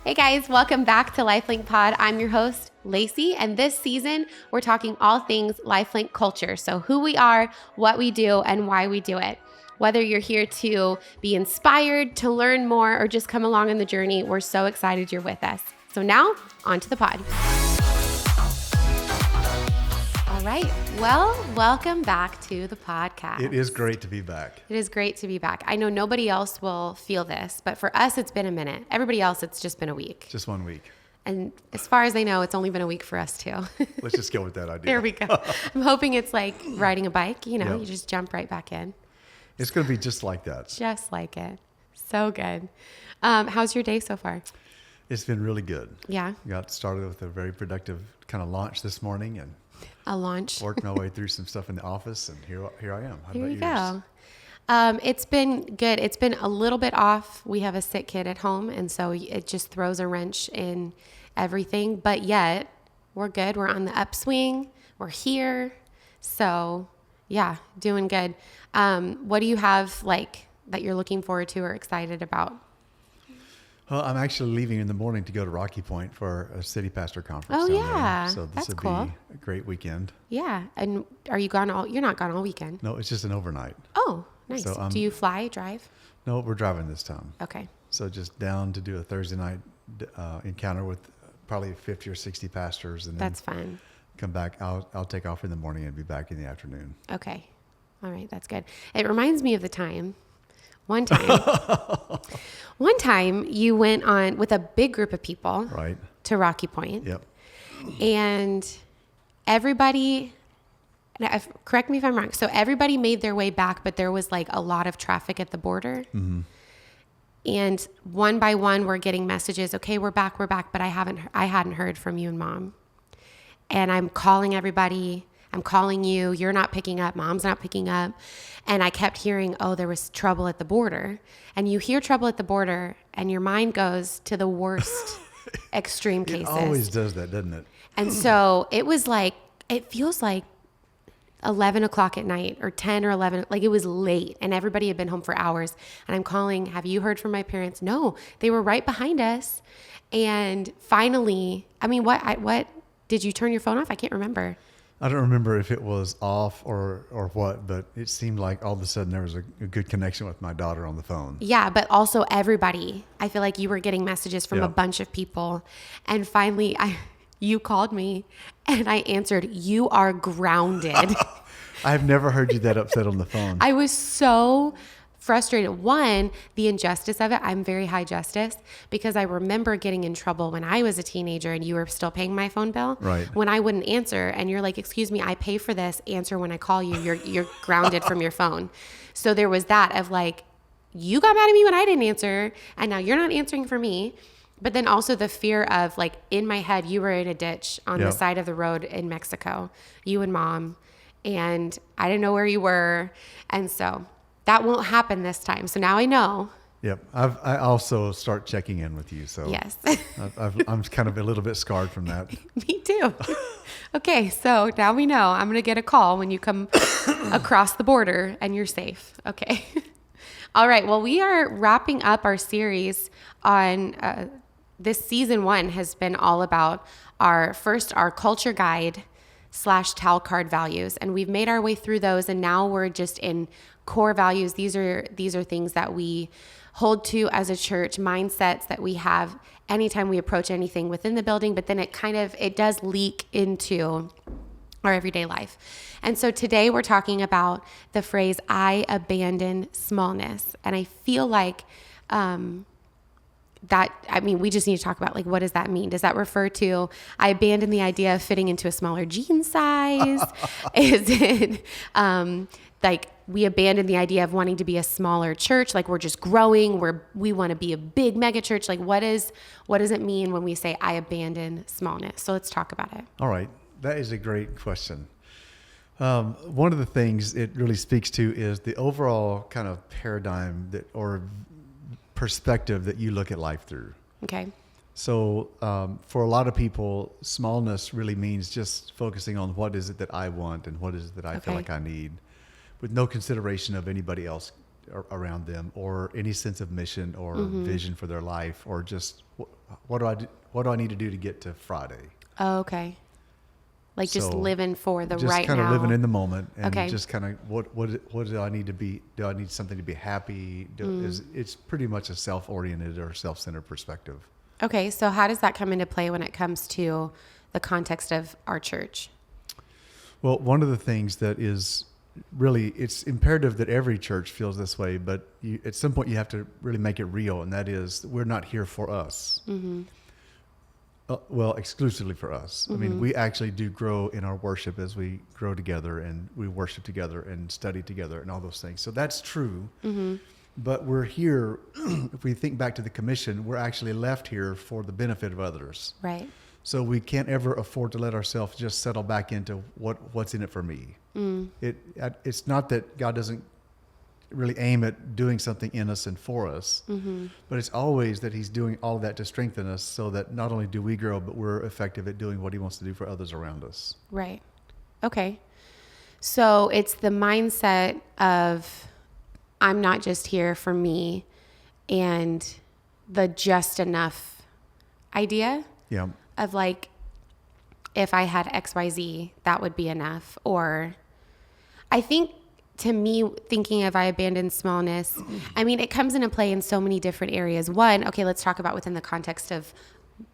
Hey guys, welcome back to LifeLink Pod. I'm your host, Lacey, and this season we're talking all things LifeLink culture. So who we are, what we do, and why we do it. Whether you're here to be inspired, to learn more, or just come along on the journey, we're so excited you're with us. So now, on to the pod. All right. Well, welcome back to the podcast. It is great to be back. It is great to be back. I know nobody else will feel this, but for us, it's been a minute. Everybody else, it's just been a week. Just 1 week. And as far as I know, it's only been a week for us too. Let's just go with that idea. There we go. I'm hoping it's like riding a bike, Yep. You just jump right back in. It's going to be just like that. Just like it. So good. How's your day so far? It's been really good. Yeah. Got started with a very productive kind of launch this morning and A launch. worked my way through some stuff in the office, and here I am. How Here about you yours? go. It's been good. It's been a little bit off. We have a sick kid at home, and so it just throws a wrench in everything. But yet, we're good. We're on the upswing. We're here. So, yeah, doing good. What do you have that you're looking forward to or excited about? Well, I'm actually leaving in the morning to go to Rocky Point for a city pastor conference. Oh, down yeah. there. So this That's will cool. be a great weekend. Yeah. And are you gone you're not gone all weekend? No, it's just an overnight. Oh, nice. So, do you fly, drive? No, we're driving this time. Okay. So just down to do a Thursday night encounter with probably 50 or 60 pastors, and then That's fun. come back. I'll take off in the morning and be back in the afternoon. Okay. All right. That's good. It reminds me of the time. One time you went on with a big group of people Right. to Rocky Point. Yep. And everybody, correct me if I'm wrong. So everybody made their way back, but there was like a lot of traffic at the border. Mm-hmm. And one by one, we're getting messages. Okay, we're back. But I hadn't heard from you and Mom. And I'm calling everybody. I'm calling you. You're not picking up. Mom's not picking up. And I kept hearing, oh, there was trouble at the border. And you hear trouble at the border, and your mind goes to the worst extreme cases. It always does that, doesn't it? And so it was like, it feels like 11 o'clock at night or 10 or 11. Like it was late, and everybody had been home for hours. And I'm calling, have you heard from my parents? No, they were right behind us. And finally, I mean, what did you turn your phone off? I can't remember. I don't remember if it was off or what, but it seemed like all of a sudden there was a good connection with my daughter on the phone. Yeah, but also everybody. I feel like you were getting messages from a bunch of people. And finally, you called me, and I answered, you are grounded. I've never heard you that upset on the phone. I was so frustrated. One, the injustice of it. I'm very high justice because I remember getting in trouble when I was a teenager and you were still paying my phone bill. Right. When I wouldn't answer, and you're like, excuse me, I pay for this. Answer when I call you. You're grounded from your phone. So there was that of like, you got mad at me when I didn't answer, and now you're not answering for me. But then also the fear of like, in my head, you were in a ditch on the side of the road in Mexico, you and Mom, and I didn't know where you were. And so that won't happen this time. So now I know. Yep. I also start checking in with you. So Yes. I'm kind of a little bit scarred from that. Me too. Okay. So now we know I'm going to get a call when you come across the border and you're safe. Okay. All right. Well, we are wrapping up our series on this season 1 has been all about our culture guide / towel card values. And we've made our way through those. And now we're just in core values. These are things that we hold to as a church, mindsets that we have anytime we approach anything within the building, but then it does leak into our everyday life. And so today we're talking about the phrase, I abandon smallness. And I feel like we just need to talk about like, what does that mean? Does that refer to, I abandon the idea of fitting into a smaller jean size? Is it like we abandon the idea of wanting to be a smaller church? Like we're just growing, we want to be a big mega church. Like what does it mean when we say I abandon smallness? So let's talk about it. All right. That is a great question. One of the things it really speaks to is the overall kind of paradigm or perspective that you look at life through. Okay. So for a lot of people, smallness really means just focusing on what is it that I want and what is it that I feel like I need, with no consideration of anybody else around them or any sense of mission or vision for their life, or just what do I do? What do I need to do to get to Friday? Oh, okay. Like just So, living for the just right kind now. of living in the moment, and Okay. just kind of what do I need to be? Do I need something to be happy? It's pretty much a self-oriented or self-centered perspective. Okay. So how does that come into play when it comes to the context of our church? Well, one of the things that is really, it's imperative that every church feels this way, but at some point you have to really make it real, and that is, we're not here for us. Well, exclusively for us. I mean, we actually do grow in our worship as we grow together, and we worship together and study together and all those things. So that's true. But we're here, if we think back to the commission, we're actually left here for the benefit of others. Right. So we can't ever afford to let ourselves just settle back into what's in it for me. It's not that God doesn't really aim at doing something in us and for us, but it's always that he's doing all that to strengthen us so that not only do we grow, but we're effective at doing what he wants to do for others around us. Right. Okay. So it's the mindset of I'm not just here for me and the just enough idea Yeah. of like, if I had XYZ, that would be enough. Or I think to me, thinking of I abandon smallness, I mean, it comes into play in so many different areas. One, okay, let's talk about within the context of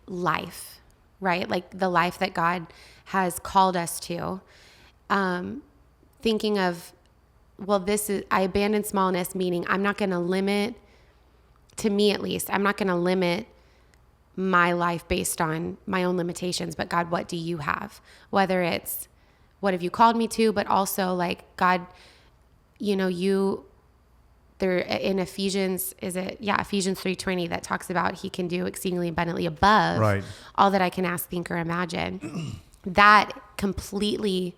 life, right? Like the life that God has called us to. Thinking of, well, I abandon smallness, meaning I'm not going to limit, to me at least, I'm not going to limit my life based on my own limitations, but God, what do you have? Whether it's, what have you called me to, but also like, God, there in Ephesians, Ephesians 3:20 that talks about he can do exceedingly abundantly above all that I can ask, think, or imagine. That completely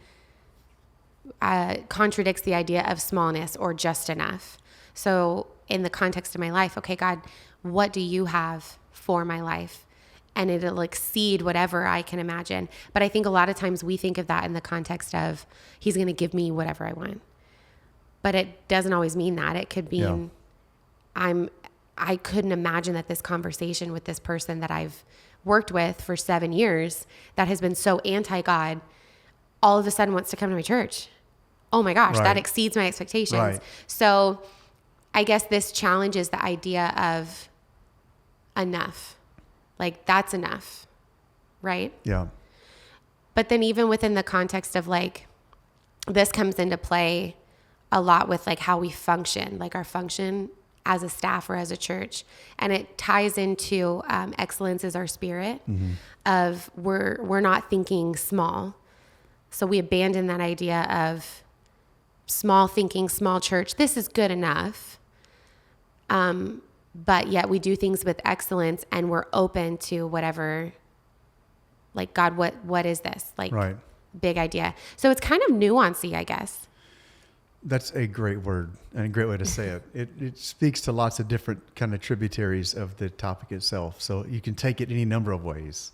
contradicts the idea of smallness or just enough. So in the context of my life, okay, God, what do you have for my life? And it'll exceed whatever I can imagine. But I think a lot of times we think of that in the context of he's going to give me whatever I want. But it doesn't always mean that. It could mean I couldn't imagine that this conversation with this person that I've worked with for 7 years that has been so anti-God all of a sudden wants to come to my church. Oh my gosh, that exceeds my expectations. Right. So I guess this challenges the idea of enough. Like that's enough, right? Yeah. But then even within the context of like, this comes into play a lot with like how we function, like our function as a staff or as a church. And it ties into excellence is our spirit of we're not thinking small. So we abandon that idea of small thinking, small church. This is good enough. But yet we do things with excellence and we're open to whatever, like, God, what is this? Like, big idea. So it's kind of nuancy, I guess. That's a great word and a great way to say it. It speaks to lots of different kind of tributaries of the topic itself. So you can take it any number of ways.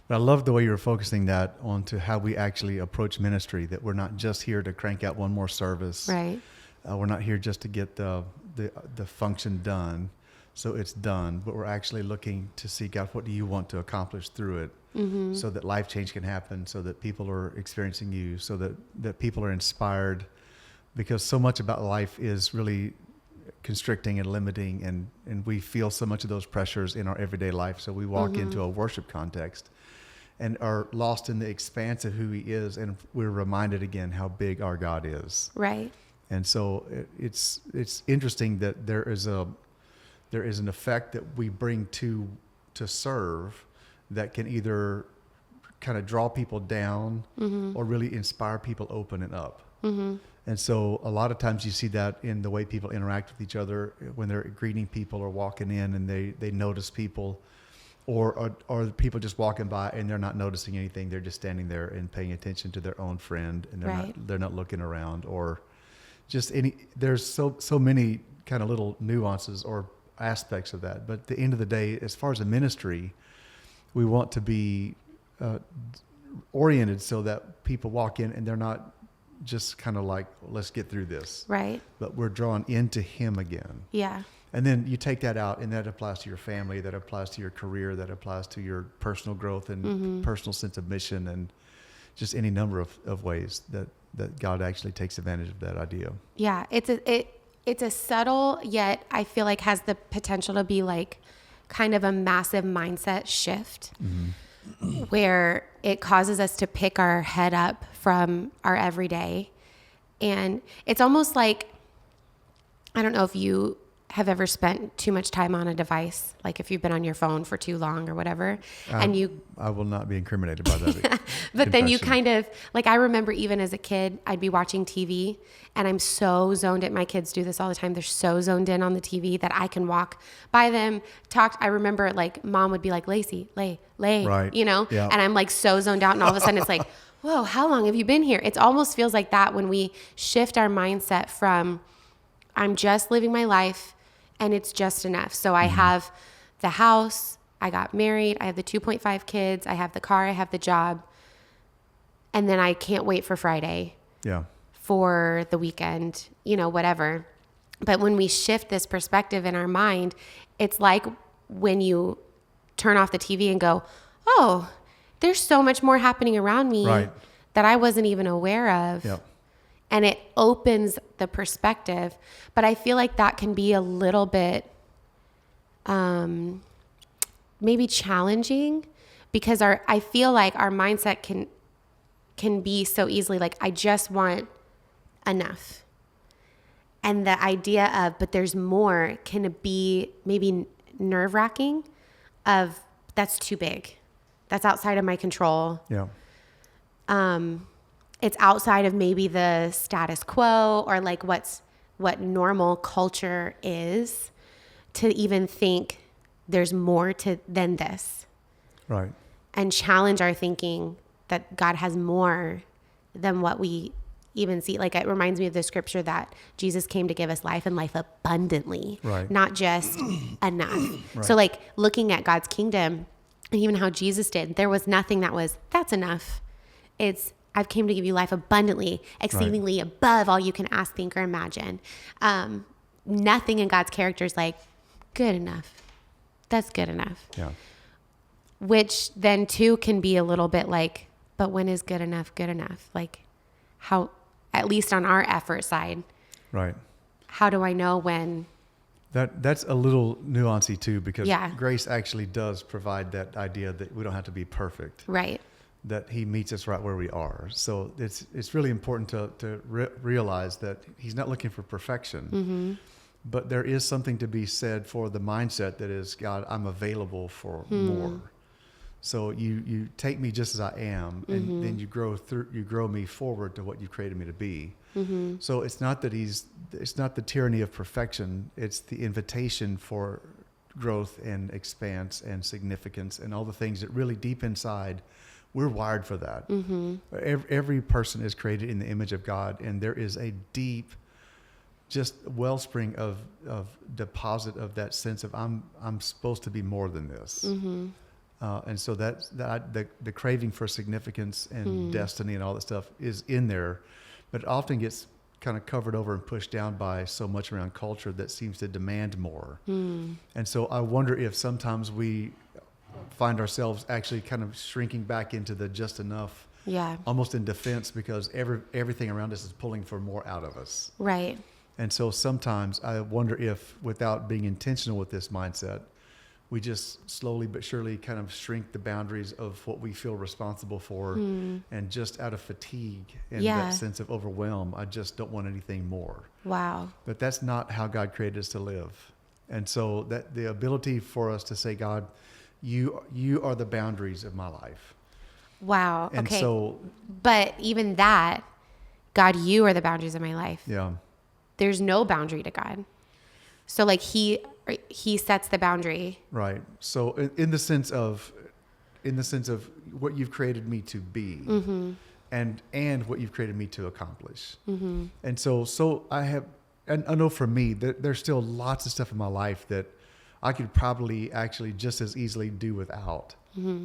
But I love the way you're focusing that onto how we actually approach ministry, that we're not just here to crank out one more service. Right. We're not here just to get the function done. So it's done, but we're actually looking to see, God, what do you want to accomplish through it so that life change can happen, so that people are experiencing you, so that people are inspired, because so much about life is really constricting and limiting, and we feel so much of those pressures in our everyday life. So we walk into a worship context and are lost in the expanse of who he is, and we're reminded again how big our God is. Right. And so it's interesting that there is an effect that we bring to serve that can either kind of draw people down or really inspire people open and up. And so a lot of times you see that in the way people interact with each other when they're greeting people or walking in and they notice people, or people just walking by and they're not noticing anything. They're just standing there and paying attention to their own friend, and they're not looking around, or just there's so many kind of little nuances or aspects of that. But at the end of the day, as far as a ministry, we want to be oriented so that people walk in and they're not just kind of like, let's get through this. Right. But we're drawn into him again. Yeah. And then you take that out, and that applies to your family, that applies to your career, that applies to your personal growth and personal sense of mission, and just any number of ways that God actually takes advantage of that idea. Yeah, it's a subtle, yet I feel like has the potential to be like kind of a massive mindset shift where it causes us to pick our head up from our everyday. And it's almost like, I don't know if you have ever spent too much time on a device, like if you've been on your phone for too long or whatever, I will not be incriminated by that. But then you kind of, like, I remember even as a kid, I'd be watching TV and I'm so zoned in. My kids do this all the time. They're so zoned in on the TV that I can walk by them, talk. I remember like mom would be like, Lacey, lay, right. you know? Yeah. And I'm like so zoned out, and all of a sudden it's like, whoa, how long have you been here? It almost feels like that when we shift our mindset from I'm just living my life and it's just enough. So I have the house, I got married, I have the 2.5 kids, I have the car, I have the job. And then I can't wait for Friday. Yeah. For the weekend, you know, whatever. But when we shift this perspective in our mind, it's like when you turn off the TV and go, oh, there's so much more happening around me that I wasn't even aware of. Yep. And it opens the perspective. But I feel like that can be a little bit maybe challenging, because I feel like our mindset can be so easily like, I just want enough. And the idea of, but there's more, can be maybe nerve-wracking of, that's too big. That's outside of my control. Yeah. It's outside of maybe the status quo or like what normal culture is, to even think there's more than this. Right. And challenge our thinking that God has more than what we even see. Like, it reminds me of the scripture that Jesus came to give us life and life abundantly, right. Not just enough. Right. So like looking at God's kingdom and even how Jesus did, there was nothing that's enough. It's, I've came to give you life abundantly, exceedingly above all you can ask, think, or imagine. Nothing in God's character is like, good enough. That's good enough. Yeah. Which then too can be a little bit like, but when is good enough good enough? Like, how, at least on our effort side, right? How do I know when? That's a little nuancy too, because Yeah. grace actually does provide that idea that we don't have to be perfect. Right. That he meets us right where we are. So it's really important to realize that he's not looking for perfection, but there is something to be said for the mindset that is, God, I'm available for more. So you take me just as I am, and then you grow me forward to what you created me to be. So it's not the tyranny of perfection. It's the invitation for growth and expanse and significance and all the things that really deep inside, we're wired for that. Every person is created in the image of God, and there is a deep, just wellspring of deposit of that sense of I'm supposed to be more than this. And so the craving for significance and destiny and all that stuff is in there, but it often gets kind of covered over and pushed down by so much around culture that seems to demand more. And so I wonder if sometimes we find ourselves actually kind of shrinking back into the just enough, almost in defense, because everything around us is pulling for more out of us. Right. And so sometimes I wonder if, without being intentional with this mindset, we just slowly but surely kind of shrink the boundaries of what we feel responsible for, and just out of fatigue and that sense of overwhelm, I just don't want anything more. Wow. But that's not how God created us to live. And so that the ability for us to say, God, you are the boundaries of my life. Wow. And okay. so, but even that, God, you are the boundaries of my life. yeah. There's no boundary to God. So like he sets the boundary. Right. So in the sense of what you've created me to be, and what you've created me to accomplish. And so I know for me that there's still lots of stuff in my life that I could probably actually just as easily do without,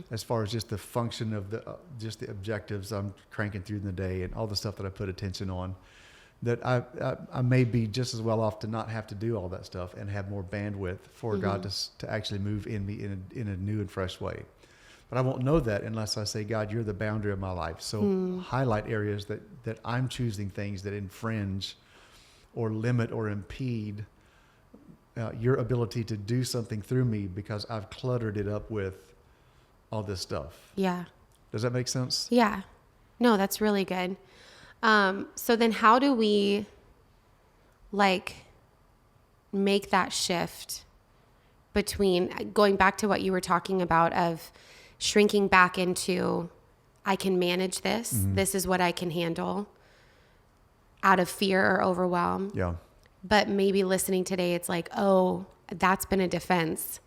as far as just the function of just the objectives I'm cranking through in the day and all the stuff that I put attention on. that I may be just as well off to not have to do all that stuff and have more bandwidth for God to actually move in me in a new and fresh way. But I won't know that unless I say, God, you're the boundary of my life. So highlight areas that I'm choosing things that infringe or limit or impede your ability to do something through me because I've cluttered it up with all this stuff. Yeah. Does that make sense? Yeah. No, that's really good. So then how do we make that shift between going back to what you were talking about of shrinking back into, I can manage this. This is what I can handle out of fear or overwhelm. Yeah. But maybe listening today, it's like, oh, that's been a defense.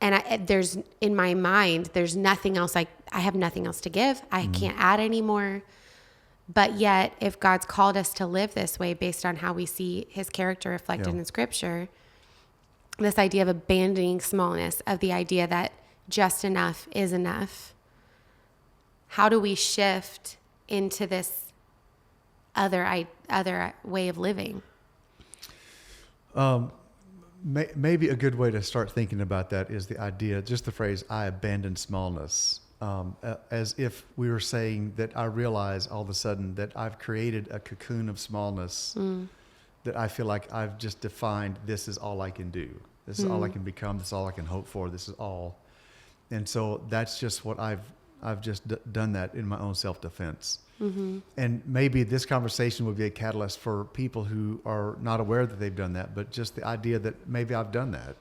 And there's in my mind, there's nothing else. I have nothing else to give. I can't add anymore. But yet, if God's called us to live this way based on how we see his character reflected in Scripture, this idea of abandoning smallness, of the idea that just enough is enough, how do we shift into this other way of living? Maybe a good way to start thinking about that is the idea, just the phrase, I abandon smallness, as if we were saying that I realize all of a sudden that I've created a cocoon of smallness that I feel like I've just defined, this is all I can do. This is all I can become. This is all I can hope for. This is all. And so that's just what I've just done that in my own self-defense. And maybe this conversation would be a catalyst for people who are not aware that they've done that, but just the idea that maybe I've done that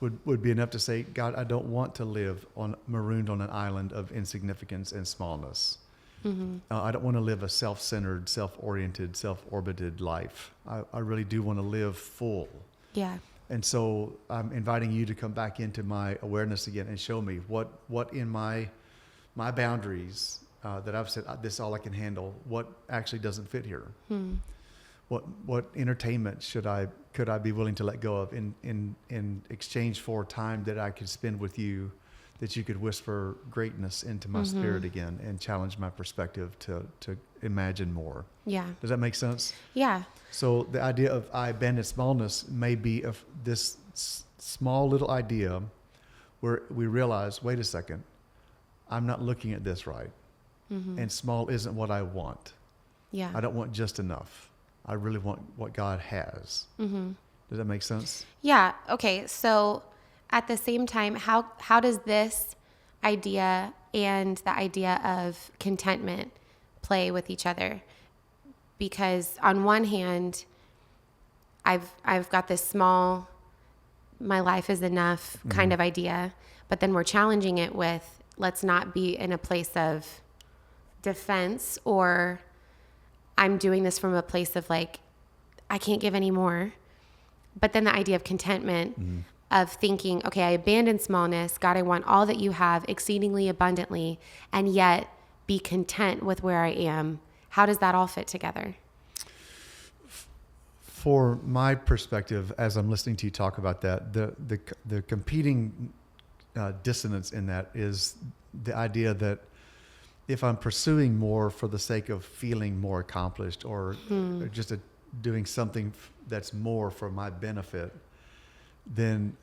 would be enough to say, God, I don't want to live marooned on an island of insignificance and smallness. I don't want to live a self-centered, self-oriented, self-orbited life. I really do want to live full. Yeah. And so I'm inviting you to come back into my awareness again and show me what in my boundaries that I've said, this is all I can handle, what actually doesn't fit here. What entertainment could I be willing to let go of in exchange for time that I could spend with you, that you could whisper greatness into my spirit again and challenge my perspective to imagine more. Yeah. Does that make sense? Yeah. So the idea of I abandon smallness may be of this small little idea where we realize, wait a second, I'm not looking at this right. And small isn't what I want. Yeah. I don't want just enough. I really want what God has. Does that make sense? Yeah. Okay. So at the same time, how does this idea and the idea of contentment play with each other? Because on one hand, I've got this small, my life is enough kind of idea, but then we're challenging it with, let's not be in a place of defense, or I'm doing this from a place of like, I can't give any more. But then the idea of contentment, of thinking, okay, I abandon smallness. God, I want all that you have exceedingly abundantly, and yet be content with where I am. How does that all fit together? For my perspective, as I'm listening to you talk about that, the competing dissonance in that is the idea that if I'm pursuing more for the sake of feeling more accomplished or just doing something that's more for my benefit, then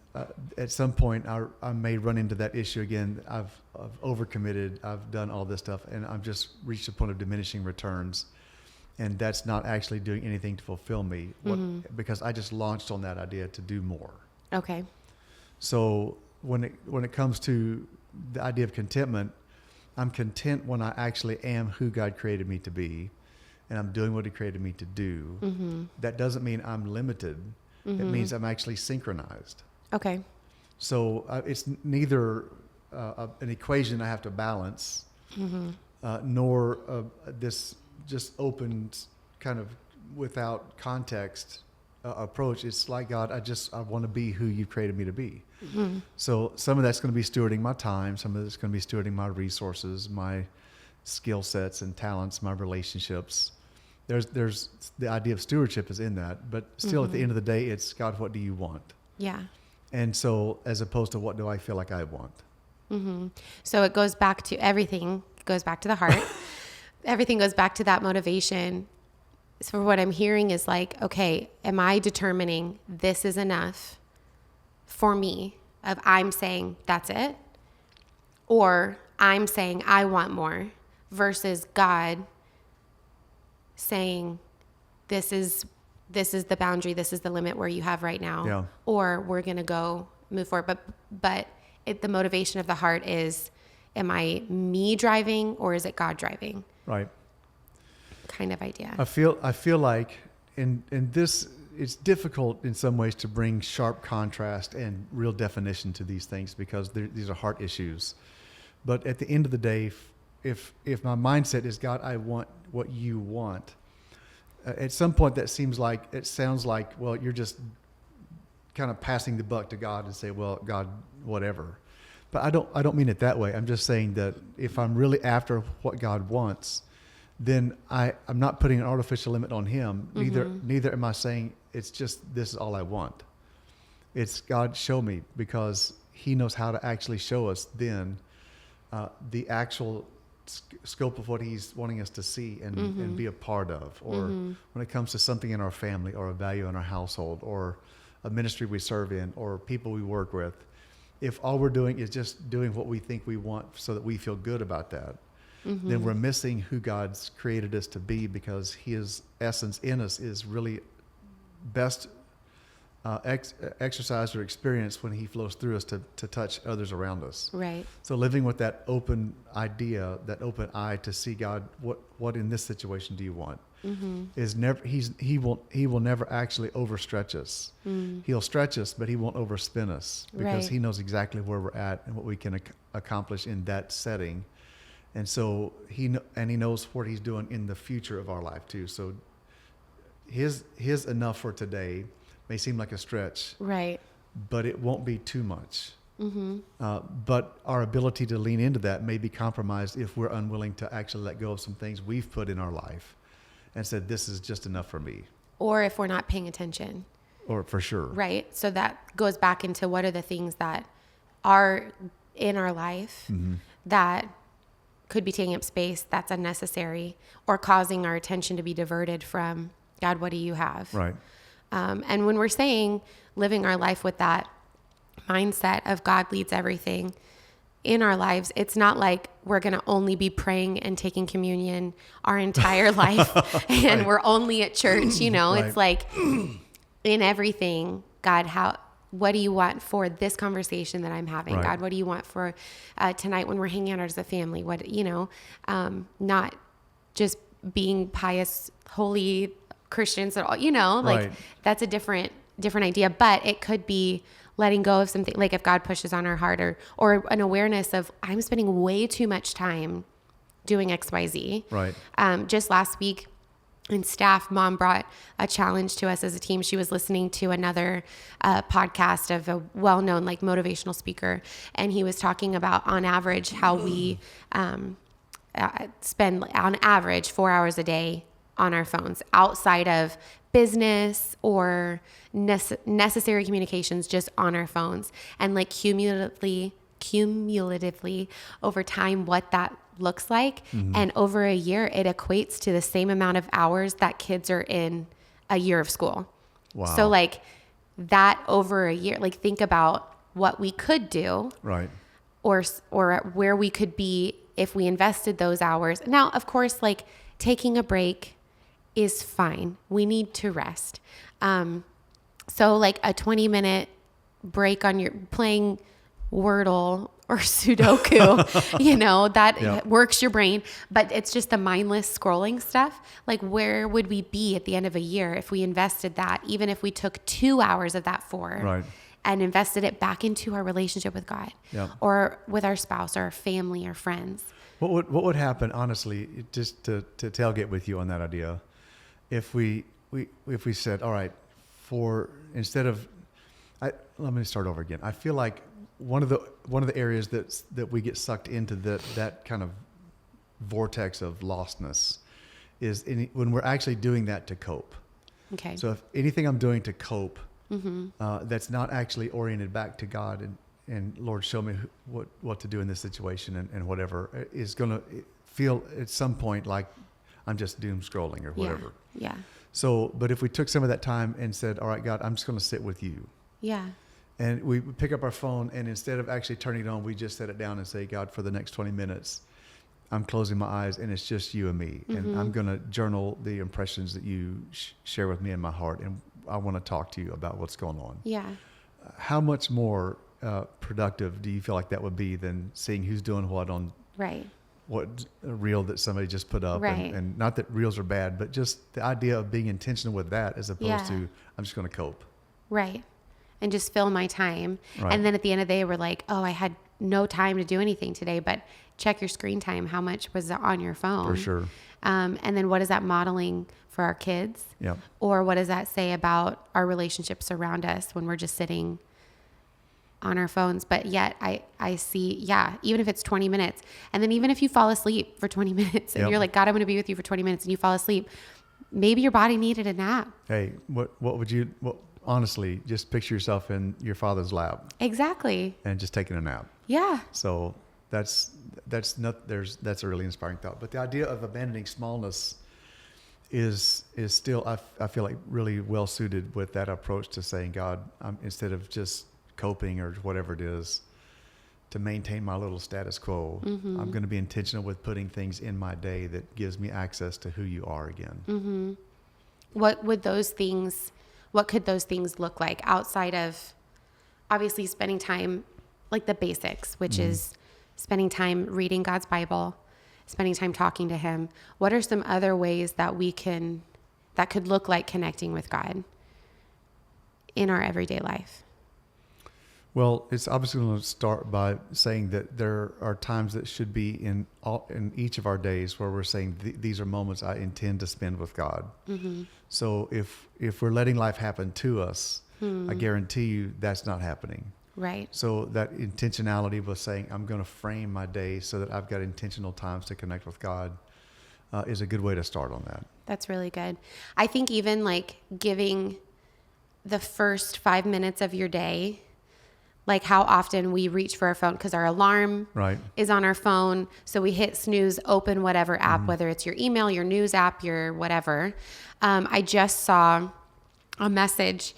at some point I may run into that issue again. I've overcommitted, I've done all this stuff, and I've just reached a point of diminishing returns. And that's not actually doing anything to fulfill me because I just launched on that idea to do more. Okay. So when it comes to the idea of contentment, I'm content when I actually am who God created me to be, and I'm doing what He created me to do. That doesn't mean I'm limited. It means I'm actually synchronized. Okay. So it's neither an equation I have to balance, nor this just open kind of without context approach. It's like, God, I want to be who you created me to be. So some of that's going to be stewarding my time. Some of it's going to be stewarding my resources, my skill sets and talents, my relationships. There's the idea of stewardship is in that, but still at the end of the day, it's God, what do you want? Yeah. And so as opposed to what do I feel like I want? So it goes back to everything, goes back to the heart. Everything goes back to that motivation. So what I'm hearing is like, okay, am I determining this is enough for me? Of I'm saying that's it, or I'm saying I want more, versus God saying this is the boundary, this is the limit where you have right now, Yeah. or we're gonna go move forward. But the motivation of the heart is, am I me driving or is it God driving? Right. Kind of idea. I feel like in this, it's difficult in some ways to bring sharp contrast and real definition to these things because these are heart issues. But at the end of the day, if my mindset is, God, I want what you want, at some point it sounds like, well, you're just kind of passing the buck to God and say, well, God, whatever. But I don't mean it that way. I'm just saying that if I'm really after what God wants, then I'm not putting an artificial limit on him. Neither am I saying it's just, this is all I want. It's, God, show me, because he knows how to actually show us then the actual scope of what he's wanting us to see and be a part of. Or when it comes to something in our family or a value in our household or a ministry we serve in or people we work with, if all we're doing is just doing what we think we want so that we feel good about that, then we're missing who God's created us to be, because his essence in us is really best exercised or experienced when he flows through us to touch others around us. Right. So living with that open idea, that open eye to see, God, what in this situation do you want? Is never, he will never actually overstretch us. He'll stretch us, but he won't overspin us, because Right. he knows exactly where we're at and what we can accomplish in that setting. And so he knows what he's doing in the future of our life too. So his enough for today may seem like a stretch, Right. but it won't be too much. But our ability to lean into that may be compromised if we're unwilling to actually let go of some things we've put in our life and said, this is just enough for me. Or if we're not paying attention. Or for sure. Right. So that goes back into what are the things that are in our life that could be taking up space that's unnecessary or causing our attention to be diverted from, God, what do you have? Right. And when we're saying living our life with that mindset of God leads everything in our lives, it's not like we're going to only be praying and taking communion our entire life and we're only at church, Right. It's like in everything, God, what do you want for this conversation that I'm having? Right. God, what do you want for tonight when we're hanging out as a family? Not just being pious, holy Christians at all, Right. that's a different idea, but it could be letting go of something, like if God pushes on our heart or an awareness of, I'm spending way too much time doing XYZ. Right. Just last week in staff, Mom brought a challenge to us as a team. She was listening to another podcast of a well-known motivational speaker. And he was talking about on average how we spend on average 4 hours a day on our phones outside of business or necessary communications, just on our phones. And cumulatively over time, what that looks like. And over a year, it equates to the same amount of hours that kids are in a year of school. Wow. So that over a year, think about what we could do. Right. Or where we could be if we invested those hours. Now, of course, taking a break is fine. We need to rest. So a 20-minute break on your playing Wordle or Sudoku, that Yeah. works your brain, but it's just the mindless scrolling stuff. Where would we be at the end of a year if we invested that, even if we took 2 hours of that 4 Right. and invested it back into our relationship with God Yeah. or with our spouse or our family or friends? What would happen, honestly, just to tailgate with you on that idea, if we said, all right, let me start over again. I feel like one of the areas that we get sucked into that kind of vortex of lostness is when we're actually doing that to cope. Okay. So if anything I'm doing to cope, that's not actually oriented back to God and Lord, show me what to do in this situation and whatever, is going to feel at some point like I'm just doom scrolling or Yeah. whatever. Yeah. So, but if we took some of that time and said, all right, God, I'm just going to sit with you. Yeah. And we pick up our phone, and instead of actually turning it on, we just set it down and say, God, for the next 20 minutes, I'm closing my eyes, and it's just you and me. And I'm going to journal the impressions that you share with me in my heart, and I want to talk to you about what's going on. Yeah. How much more productive do you feel like that would be than seeing who's doing what on Right. what reel that somebody just put up? Right. And not that reels are bad, but just the idea of being intentional with that as opposed Yeah. to, I'm just going to cope. Right. And just fill my time. Right. And then at the end of the day, we're like, oh, I had no time to do anything today, but check your screen time. How much was on your phone? For sure. And then what is that modeling for our kids? Yeah. Or what does that say about our relationships around us when we're just sitting on our phones? But yet I see, even if it's 20 minutes, and then even if you fall asleep for 20 minutes and Yep. you're like, God, I'm going to be with you for 20 minutes, and you fall asleep, maybe your body needed a nap. Hey, honestly, just picture yourself in your father's lap Exactly. and just taking a nap. Yeah. So that's a really inspiring thought. But the idea of abandoning smallness is still, I feel like, really well suited with that approach to saying, God, instead of just coping or whatever it is, to maintain my little status quo, I'm going to be intentional with putting things in my day that gives me access to who you are again. What could those things look like outside of obviously spending time, like the basics, which is spending time reading God's Bible, spending time talking to him? What are some other ways that that could look like connecting with God in our everyday life? Well, it's obviously going to start by saying that there are times that should be in each of our days where we're saying these are moments I intend to spend with God. So if we're letting life happen to us, I guarantee you that's not happening. Right. So that intentionality was saying I'm going to frame my day so that I've got intentional times to connect with God is a good way to start on that. That's really good. I think even like giving the first 5 minutes of your day, like how often we reach for our phone because our alarm is on our phone. So we hit snooze, open whatever app, whether it's your email, your news app, your whatever. I just saw a message.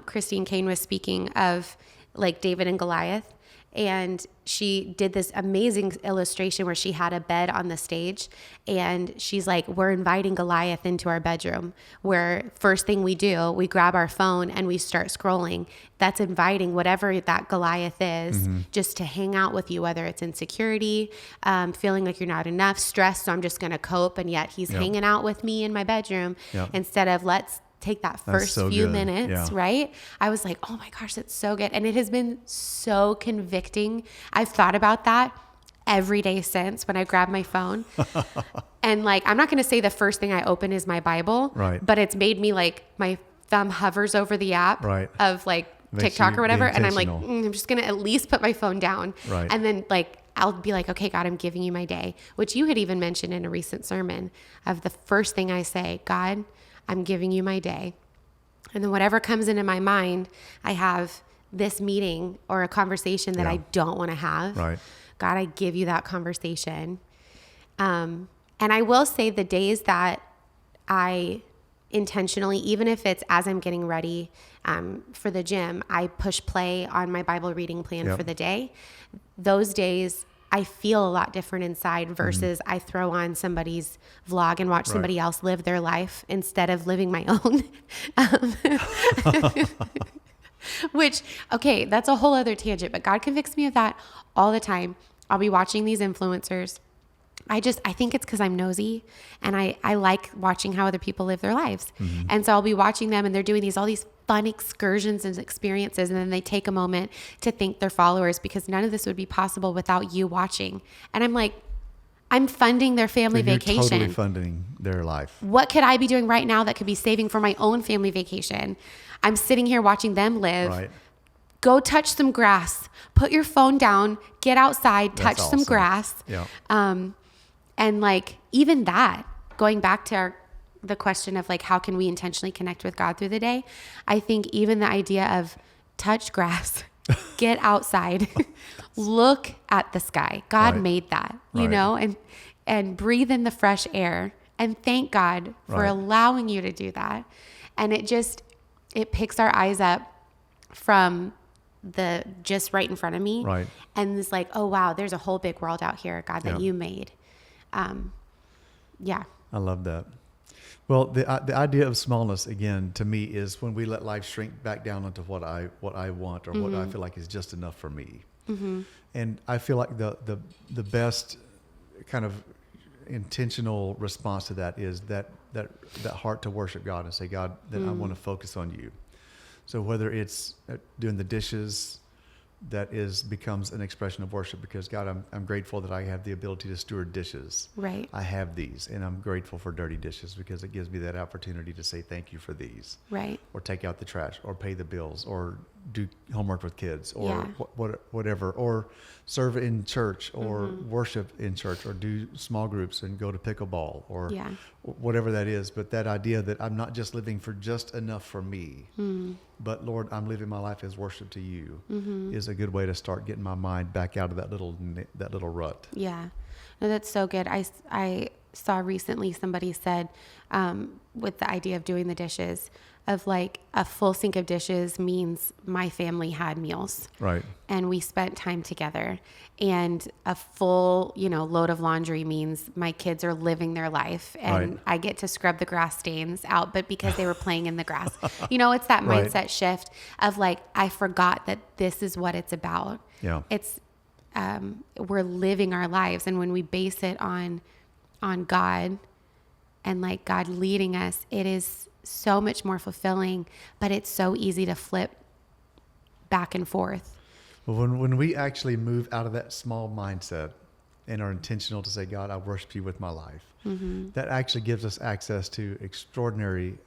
Christine Kane was speaking of like David and Goliath. And she did this amazing illustration where she had a bed on the stage, and she's like, we're inviting Goliath into our bedroom, where first thing we do, we grab our phone and we start scrolling. That's inviting whatever that Goliath is just to hang out with you, whether it's insecurity, feeling like you're not enough, stress, so I'm just going to cope. And yet he's hanging out with me in my bedroom instead of let's take that first few minutes, right? I was like, oh my gosh, that's so good. And it has been so convicting. I've thought about that every day since when I grab my phone. And like, I'm not going to say the first thing I open is my Bible, but it's made me like, my thumb hovers over the app of like TikTok or whatever. And I'm like, I'm just going to at least put my phone down. And then like, I'll be like, okay, God, I'm giving you my day, which you had even mentioned in a recent sermon of the first thing I say, God, I'm giving you my day. And then whatever comes into my mind, I have this meeting or a conversation that I don't want to have. God, I give you that conversation. And I will say the days that I intentionally, even if it's as I'm getting ready for the gym, I push play on my Bible reading plan for the day. Those days, I feel a lot different inside versus I throw on somebody's vlog and watch somebody else live their life instead of living my own. Which, okay, that's a whole other tangent, but God convicts me of that all the time. I'll be watching these influencers. I think it's because I'm nosy and I like watching how other people live their lives. And so I'll be watching them and they're doing all these fun excursions and experiences. And then they take a moment to thank their followers because none of this would be possible without you watching. And I'm like, I'm funding their family vacation. You're totally funding their life. What could I be doing right now that could be saving for my own family vacation? I'm sitting here watching them live. Go touch some grass, put your phone down, get outside, touch some grass. And like, even that, going back to the question of like, how can we intentionally connect with God through the day? I think even the idea of touch grass, get outside, look at the sky. God made that, you know, and breathe in the fresh air And thank God for allowing you to do that. And it picks our eyes up from the just right in front of me. Right. And it's like, oh, wow, there's a whole big world out here, God, that you made. Yeah. I love that. Well, the idea of smallness, again, to me, is when we let life shrink back down into what I want, or what I feel like is just enough for me. And I feel like the best kind of intentional response to that is that heart to worship God and say, God, that I want to focus on you. So whether it's doing the dishes, that becomes an expression of worship, because God, I'm grateful that I have the ability to steward dishes. Right. I have these, and I'm grateful for dirty dishes because it gives me that opportunity to say thank you for these. Right. Or take out the trash, or pay the bills, or do homework with kids, or Yeah. whatever, or serve in church, or worship in church, or do small groups and go to pickleball, or whatever that is. But that idea that I'm not just living for just enough for me, but Lord, I'm living my life as worship to you, is a good way to start getting my mind back out of that little rut. Yeah. No, that's so good. I saw recently somebody said, with the idea of doing the dishes, of like a full sink of dishes means my family had meals. Right. And we spent time together. And a full, load of laundry means my kids are living their life, and I get to scrub the grass stains out, but because they were playing in the grass. It's that mindset shift of like, I forgot that this is what it's about. Yeah. It's, we're living our lives. And when we base it on God and like God leading us, it is so much more fulfilling, but it's so easy to flip back and forth. Well, when we actually move out of that small mindset and are intentional to say, God, I worship you with my life, that actually gives us access to extraordinary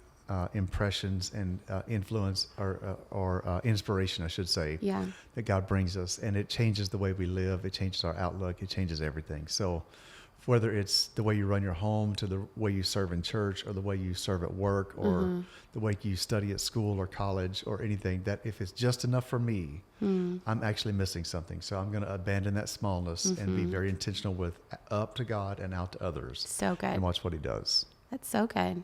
impressions and influence or inspiration, I should say, that God brings us. And it changes the way we live. It changes our outlook. It changes everything. So whether it's the way you run your home, to the way you serve in church, or the way you serve at work, or the way you study at school or college, or anything, that if it's just enough for me, I'm actually missing something. So I'm going to abandon that smallness and be very intentional with up to God and out to others. So good. And watch what he does. That's so good.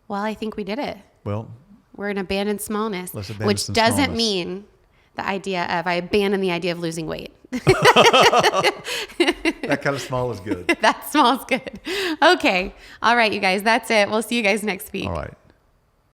Well, I think we did it. Well, we're in abandoned smallness, let's abandon which some doesn't smallness. mean the idea of I abandon the idea of losing weight. That kind of small is good. That small is good. Okay. All right, you guys. That's it. We'll see you guys next week. All right.